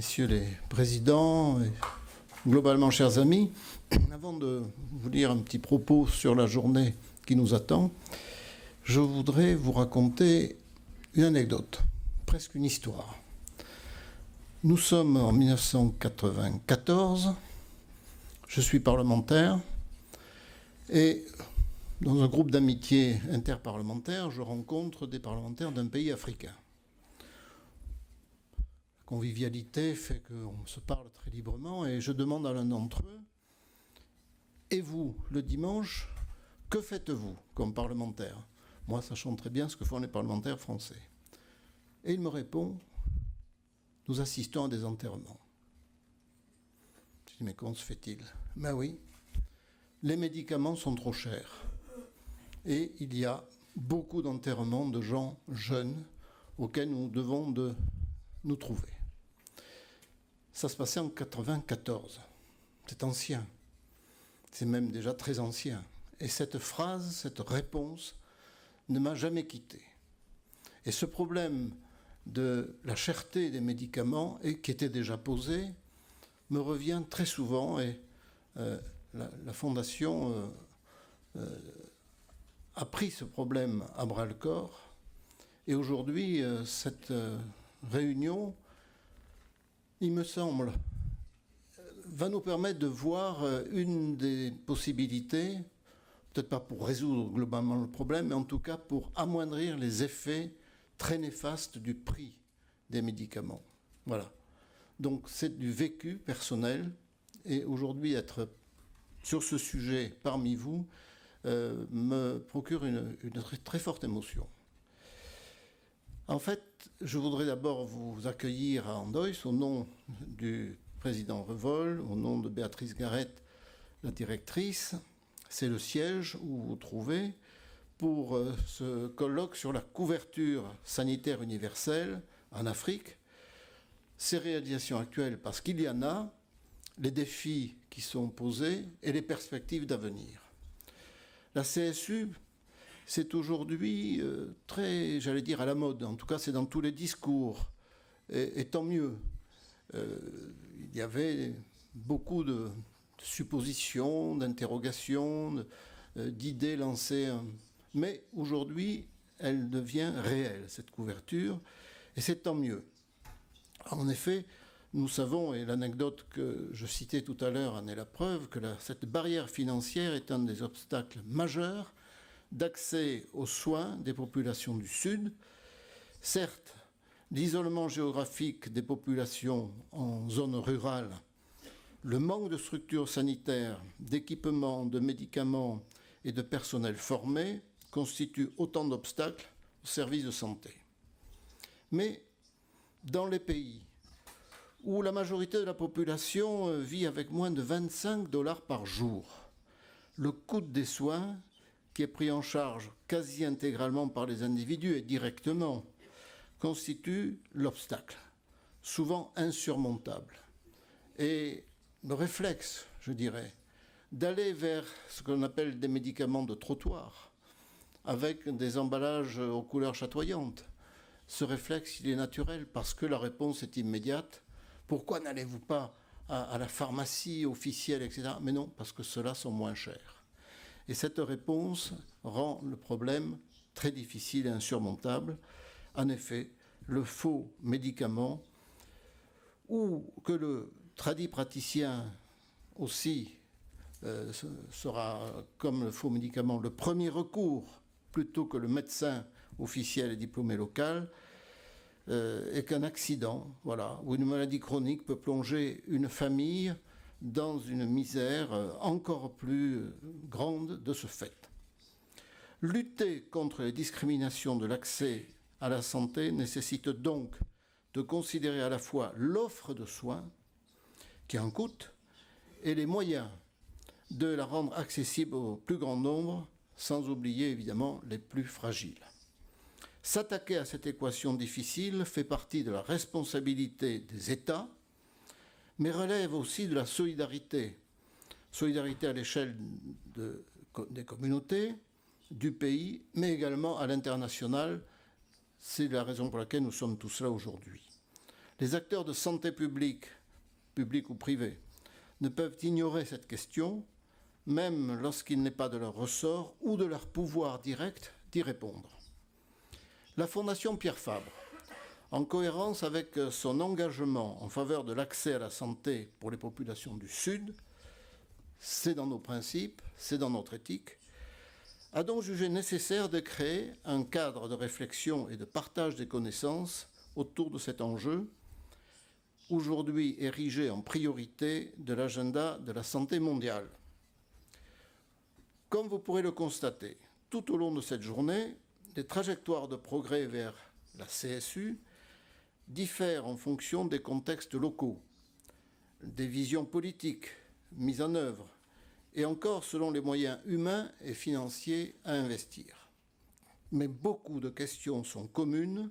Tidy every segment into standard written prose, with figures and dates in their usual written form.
messieurs les présidents, et globalement chers amis, avant de vous dire un petit propos sur la journée qui nous attend, je voudrais vous raconter une anecdote, presque une histoire. Nous sommes en 1994, je suis parlementaire et dans un groupe d'amitié interparlementaire, je rencontre des parlementaires d'un pays africain. La convivialité fait qu'on se parle très librement et je demande à l'un d'entre eux, et vous, le dimanche, que faites-vous comme parlementaire? Moi, sachant très bien ce que font les parlementaires français. Et il me répond, nous assistons à des enterrements. Je dis, mais comment se fait-il? Ben oui, les médicaments sont trop chers. Et il y a beaucoup d'enterrements de gens jeunes auxquels nous devons nous trouver. Ça se passait en 1994. C'est ancien. C'est même déjà très ancien. Et cette phrase, cette réponse ne m'a jamais quitté. Et ce problème de la cherté des médicaments, et qui était déjà posé, me revient très souvent. Et la Fondation a pris ce problème à bras-le-corps. Et aujourd'hui, cette réunion, il me semble, va nous permettre de voir une des possibilités, peut-être pas pour résoudre globalement le problème, mais en tout cas pour amoindrir les effets très néfastes du prix des médicaments. Voilà. Donc c'est du vécu personnel, et aujourd'hui être sur ce sujet parmi vous me procure une très forte émotion. En fait, je voudrais d'abord vous accueillir à Andoïs au nom du président Revol, au nom de Béatrice Garrett, la directrice. C'est le siège où vous vous trouvez pour ce colloque sur la couverture sanitaire universelle en Afrique. Ces réalisations actuelles, parce qu'il y en a, les défis qui sont posés et les perspectives d'avenir. La CSU, c'est aujourd'hui très, j'allais dire, à la mode. En tout cas, c'est dans tous les discours. Et tant mieux. Il y avait beaucoup de suppositions, d'interrogations, d'idées lancées. Mais aujourd'hui, elle devient réelle, cette couverture. Et c'est tant mieux. En effet, nous savons, et l'anecdote que je citais tout à l'heure en est la preuve, que cette barrière financière est un des obstacles majeurs d'accès aux soins des populations du Sud. Certes, l'isolement géographique des populations en zone rurale, le manque de structures sanitaires, d'équipements, de médicaments et de personnel formé constituent autant d'obstacles aux services de santé. Mais dans les pays où la majorité de la population vit avec moins de 25 $ par jour, le coût des soins, qui est pris en charge quasi intégralement par les individus et directement, constitue l'obstacle, souvent insurmontable. Et le réflexe, je dirais, d'aller vers ce qu'on appelle des médicaments de trottoir, avec des emballages aux couleurs chatoyantes, ce réflexe, il est naturel parce que la réponse est immédiate. Pourquoi n'allez-vous pas à la pharmacie officielle, etc. Mais non, parce que ceux-là sont moins chers. Et cette réponse rend le problème très difficile et insurmontable. En effet, le faux médicament, ou que le tradipraticien aussi sera, comme le faux médicament, le premier recours, plutôt que le médecin officiel et diplômé local, et qu'un accident, voilà, ou une maladie chronique peut plonger une famille dans une misère encore plus grande de ce fait. Lutter contre les discriminations de l'accès à la santé nécessite donc de considérer à la fois l'offre de soins, qui en coûte, et les moyens de la rendre accessible au plus grand nombre, sans oublier évidemment les plus fragiles. S'attaquer à cette équation difficile fait partie de la responsabilité des États, mais relève aussi de la solidarité. Solidarité à l'échelle des communautés, du pays, mais également à l'international. C'est la raison pour laquelle nous sommes tous là aujourd'hui. Les acteurs de santé publique, publics ou privés, ne peuvent ignorer cette question, même lorsqu'il n'est pas de leur ressort ou de leur pouvoir direct d'y répondre. La Fondation Pierre Fabre, en cohérence avec son engagement en faveur de l'accès à la santé pour les populations du Sud, c'est dans nos principes, c'est dans notre éthique, a donc jugé nécessaire de créer un cadre de réflexion et de partage des connaissances autour de cet enjeu, aujourd'hui érigé en priorité de l'agenda de la santé mondiale. Comme vous pourrez le constater, tout au long de cette journée, les trajectoires de progrès vers la CSU diffèrent en fonction des contextes locaux, des visions politiques mises en œuvre, et encore selon les moyens humains et financiers à investir. Mais beaucoup de questions sont communes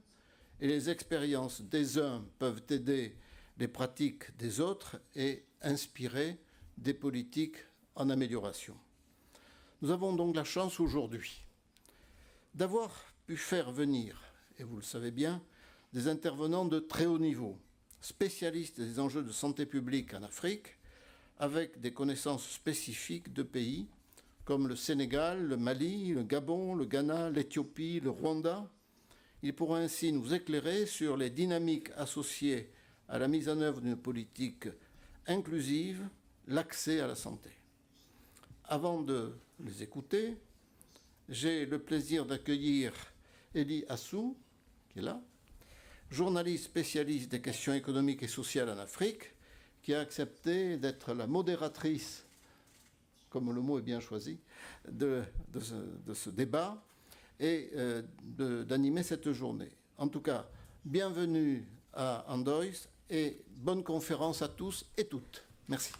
et les expériences des uns peuvent aider les pratiques des autres et inspirer des politiques en amélioration. Nous avons donc la chance aujourd'hui d'avoir pu faire venir, et vous le savez bien, des intervenants de très haut niveau, spécialistes des enjeux de santé publique en Afrique, avec des connaissances spécifiques de pays comme le Sénégal, le Mali, le Gabon, le Ghana, l'Éthiopie, le Rwanda. Ils pourront ainsi nous éclairer sur les dynamiques associées à la mise en œuvre d'une politique inclusive, l'accès à la santé. Avant de les écouter, j'ai le plaisir d'accueillir Elie Assou, qui est là, journaliste spécialiste des questions économiques et sociales en Afrique, qui a accepté d'être la modératrice, comme le mot est bien choisi, de ce débat et d'animer cette journée. En tout cas, bienvenue à Andoïs et bonne conférence à tous et toutes. Merci.